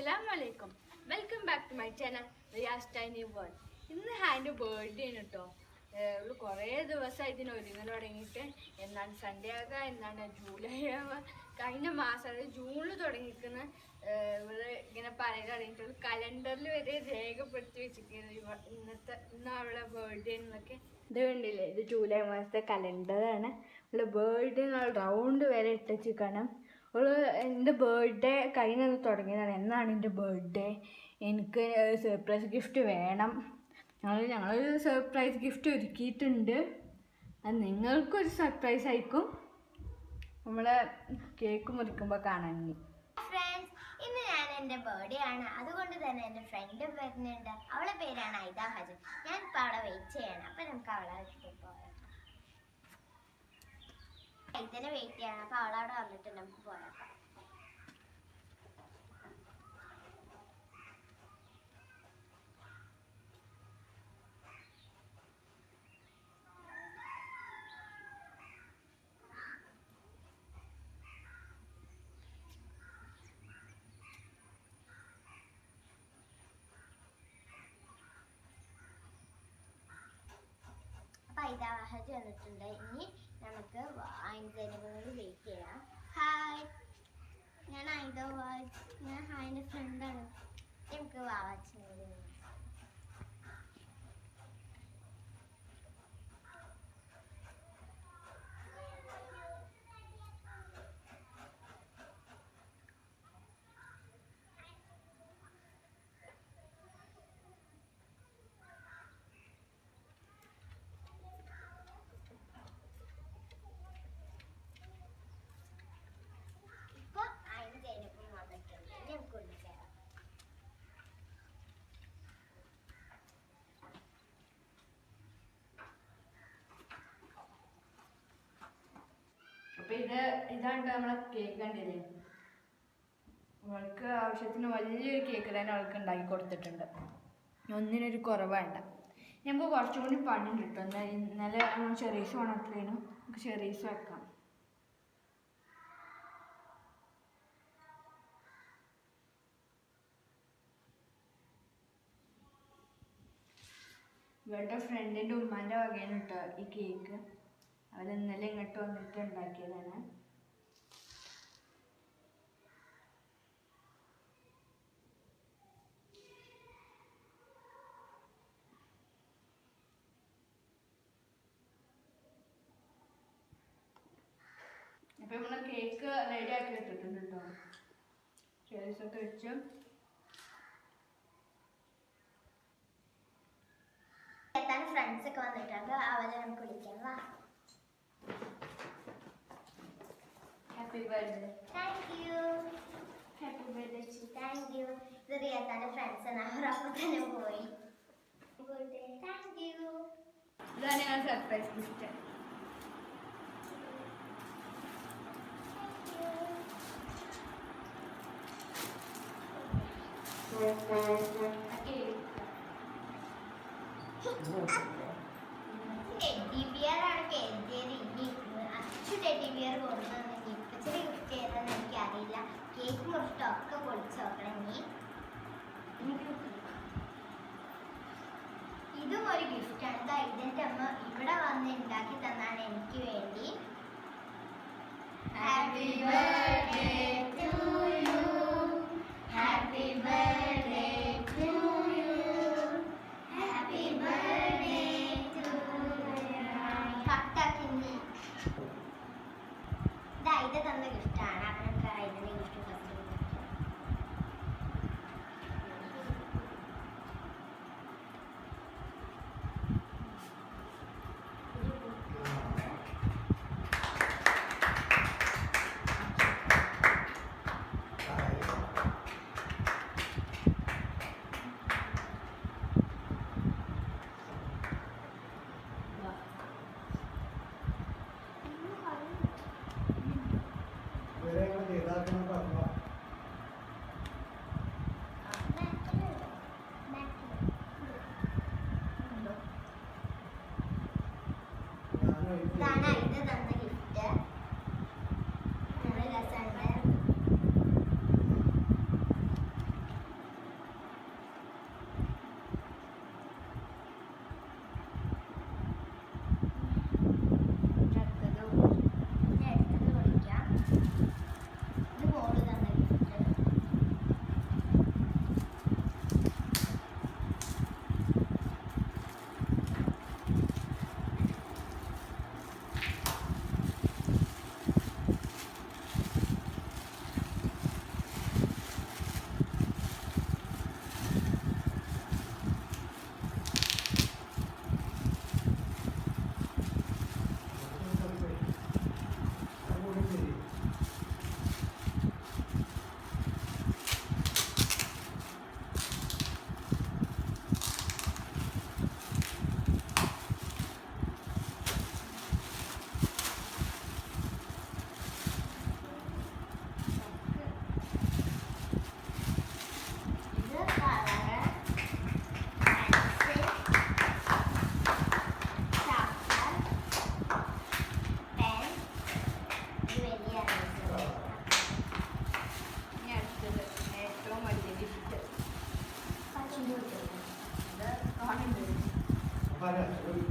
അസ്സലാമലൈക്കും. Welcome back to my channel Riyas tiny world. ഇന്ന് ഹാൻ്റെ ബർത്ത്ഡേ ആണ് കേട്ടോ. കുറേ ദിവസമായി ഇതിന് ഒരുങ്ങൽ തുടങ്ങിയിട്ട്. എന്നാണ് സൺഡേ ആകുക, എന്നാണ് ജൂലൈ ആവുക. കഴിഞ്ഞ മാസം അതായത് ജൂണിൽ തുടങ്ങിയിരിക്കുന്ന ഇവിടെ ഇങ്ങനെ പറയാൻ തുടങ്ങിയിട്ടുള്ളൂ. കലണ്ടറിൽ വരെ രേഖപ്പെടുത്തി വെച്ചിരിക്കുന്നത് ഇന്ന് അവളെ ബർത്ത്ഡേ എന്നൊക്കെ. ഇത് കണ്ടില്ലേ, ഇത് ജൂലൈ മാസത്തെ കലണ്ടറാണ്. അവളുടെ ബർത്ത്ഡേ റൗണ്ട് വരെ ഇട്ടിച്ചിരിക്കണം. എൻ്റെ ബർത്ത്ഡേ കഴിഞ്ഞ് തുടങ്ങിയതാണ്. എന്നാണ് എൻ്റെ ബർത്ത്ഡേ, എനിക്ക് സർപ്രൈസ് ഗിഫ്റ്റ് വേണം. ഞങ്ങളൊരു സർപ്രൈസ് ഗിഫ്റ്റ് ഒരുക്കിയിട്ടുണ്ട്. അത് നിങ്ങൾക്കൊരു സർപ്രൈസ് ആയിരിക്കും നമ്മളെ കേക്ക് മുറിക്കുമ്പോൾ കാണാൻ. ഫ്രണ്ട്സ്, ഇന്ന് ഞാൻ എൻ്റെ ബർത്ത്ഡേ ആണ്. അതുകൊണ്ട് തന്നെ എൻ്റെ ഫ്രണ്ടും വരുന്നുണ്ട്. അവളെ പേരാണ് ഐദ ഹജൻ. ഞാനിപ്പോൾ അവളെ വെയിറ്റ് ചെയ്യണം. അപ്പം നമുക്ക് അവളെ പോകാം. ഇതിനെ വെയിറ്റ് ചെയ്യണം. അപ്പോൾ അവളവിടെ വന്നിട്ട് നമുക്ക് പോരാം. അപ്പോൾ ഐദ ഹജൻ വന്നിട്ടുണ്ട്. ഇനി നമുക്ക് ഐദനോട് വെയിറ്റ് ചെയ്യാം. ഹായ്, ഞാൻ ഐദ വാജ്. ഞാൻ ഹായിൻ്റെ ഫ്രണ്ടാണ്. നമുക്ക് വാവാച്ചിനോട് അപ്പം ഇതാണ് നമ്മളെ കേക്ക്. കണ്ടില്ലേ, അവൾക്ക് ആവശ്യത്തിന് വലിയൊരു കേക്ക് തന്നെ അവൾക്ക് ഉണ്ടാക്കി കൊടുത്തിട്ടുണ്ട്. ഒന്നിനൊരു കുറവ് വേണ്ട. നമുക്ക് കുറച്ചും കൂടി പണി കിട്ടും. ഇന്നലെ ചെറീസ് വേണത്തിലേനും നമുക്ക് ചെറീസ് വെക്കാം. ഇവളുടെ ഫ്രണ്ടിൻ്റെ ഉമ്മാൻ്റെ വകയാണ് കേട്ടോ ഈ കേക്ക്. അവർ ഇന്നലെ ഇങ്ങോട്ട് വന്നിട്ട് ഉണ്ടാക്കിയതാണ്. അപ്പം നമ്മൾ കേക്ക് റെഡി ആക്കി വെച്ചിട്ടുണ്ട് കേട്ടോ. ചെറീസൊക്കെ വെച്ച് ഫ്രണ്ട്സ് ഒക്കെ വന്നിട്ടുണ്ട്. അവരെ നമുക്ക് വിളിക്കാം. വാ. Happy birthday. Thank you. Happy birthday. Thank you. ഇത് റിയാത്താൻ്റെ ഫ്രണ്ട്സ് ആണ്. അവർ അപ്പോൾ തന്നെ പോയി. Thank you. ഇതാണ് ഞാൻ സർപ്രൈസ് ഗിഫ്റ്റ്. ടെഡി ബിയർ ആണ് കരുതിയത്. ഇനി അച്ചു ടെഡി ബിയർ കൊണ്ടുവന്നു. ഇപ്പച്ചിരി ഗിഫ്റ്റ് ചെയ്തതെന്ന് എനിക്കറിയില്ല. കേക്ക് മുറിച്ചിട്ടൊക്കെ പൊളിച്ച് നോക്കണം. ഇതും ഒരു ഗിഫ്റ്റാണ്. ഇതിൻ്റെ അമ്മ ഇവിടെ വന്ന് ഉണ്ടാക്കി തന്നാണ് എനിക്ക് വേണ്ടി. Happy birthday to you. Happy birthday to you. Happy birthday to you. കട്ടാക്കിന്നി ഇത് ഐദ തന്ന ഗിഫ്റ്റാണ്. അപ്പം നമുക്ക് ഐദൻ്റെ ഗിഫ്റ്റ് ഫസ്റ്റ്. ഇത് അച്ഛൻ്റെ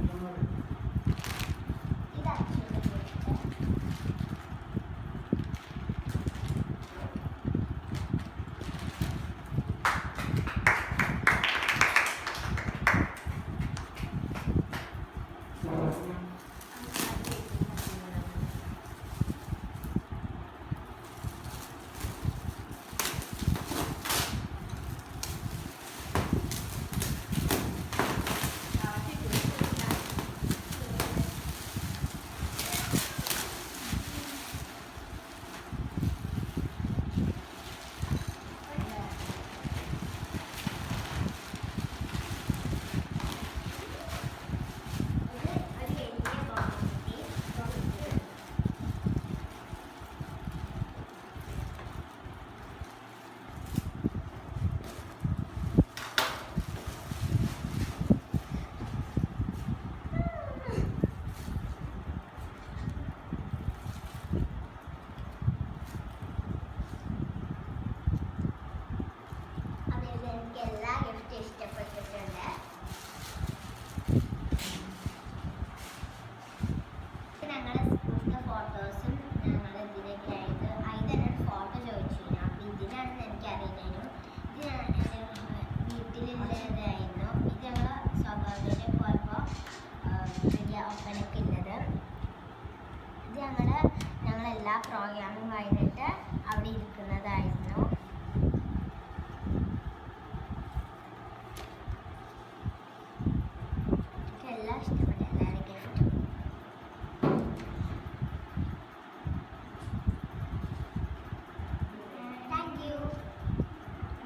gift. എനിക്ക് എല്ലാ ഗിഫ്റ്റും ഇഷ്ടപ്പെട്ടിട്ടുണ്ട്. ഞങ്ങളുടെ സ്കൂളിലെ ഫോട്ടോസും ഞങ്ങൾ ഇതിലേക്ക് അതിൻ്റെ ഫോട്ടോ ചോദിച്ചിരുന്നു. അപ്പം ഇതിനാണെന്ന് എനിക്കറിയില്ലായിരുന്നു. ഇത് എൻ്റെ വീട്ടിലുള്ളതായിരുന്നു. ഇത് ഞങ്ങൾ സ്വഭാവത്തിൽ പോയപ്പോൾ വലിയ ഒപ്പനൊക്കെ ഉള്ളത്. ഇത് ഞങ്ങളെല്ലാ പ്രോഗ്രാമും കഴിഞ്ഞിട്ട് അവിടെ ഇരിക്കുന്നതായിരുന്നു. എല്ലാം ഇഷ്ടപ്പെട്ടു. എല്ലാവരും ഗിഫ്റ്റ് താങ്ക് യു.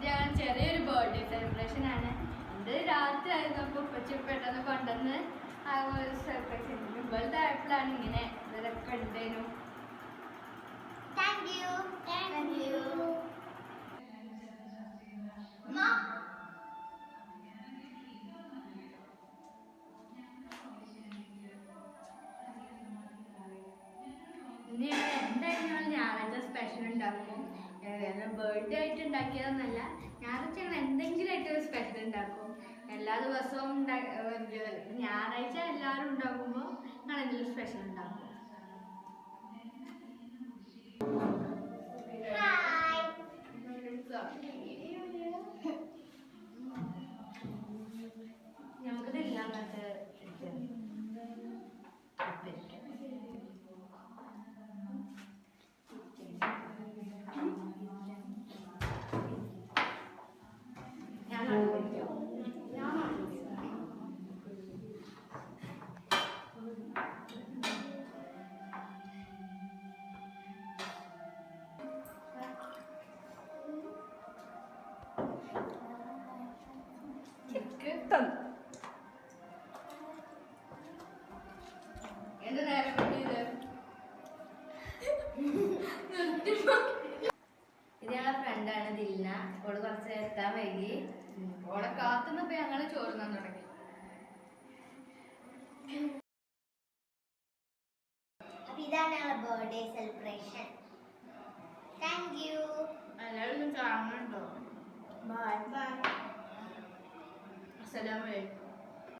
ഞാൻ ചെറിയൊരു ബർത്ത്ഡേ സെലിബ്രേഷൻ ആണ്. ഇത് രാത്രി ആയിരുന്നപ്പോൾ കൊച്ചു പെട്ടെന്ന് കൊണ്ടുവന്ന് ആ ഒരു സർപ്രൈസ് ഉണ്ട്. വലുതായപ്പോഴാണ് ഇങ്ങനെ ഇവരൊക്കെ ഉണ്ടേനു. Thank you. Thank you. ഇനി എന്തായാലും ഞായറാഴ്ച സ്പെഷ്യൽ ഉണ്ടാക്കും. ബർത്ത്ഡേ ആയിട്ട് ഉണ്ടാക്കിയതെന്നല്ല, ഞായറാഴ്ച ഞങ്ങൾ എന്തെങ്കിലും ആയിട്ട് ഒരു സ്പെഷ്യൽ ഉണ്ടാക്കും. എല്ലാ ദിവസവും ഞായറാഴ്ച എല്ലാവരും ഉണ്ടാക്കുമ്പോൾ ഞങ്ങൾ എന്തെങ്കിലും സ്പെഷ്യൽ ഉണ്ടാക്കും. ഹായ്. നമുക്കിതില്ല മറ്റേ എന്റെ നേരം ഇത് ഞങ്ങളെ ഫ്രണ്ടാണ് ദിൽന. ഓള് കുറച്ച് എത്താൻ വൈകി. ഓളെ കാത്തുനിന്നപ്പോ ഞങ്ങള് ചോറുന്നാൻ തുടങ്ങി. അപ്പൊ ഇതാണ് ഞങ്ങളുടെ ബർത്ത്ഡേ സെലിബ്രേഷൻ. Thank you. എല്ലാവരും കാണുന്നുണ്ടോ? Bye bye. അസ്സലാമു അലൈക്കും.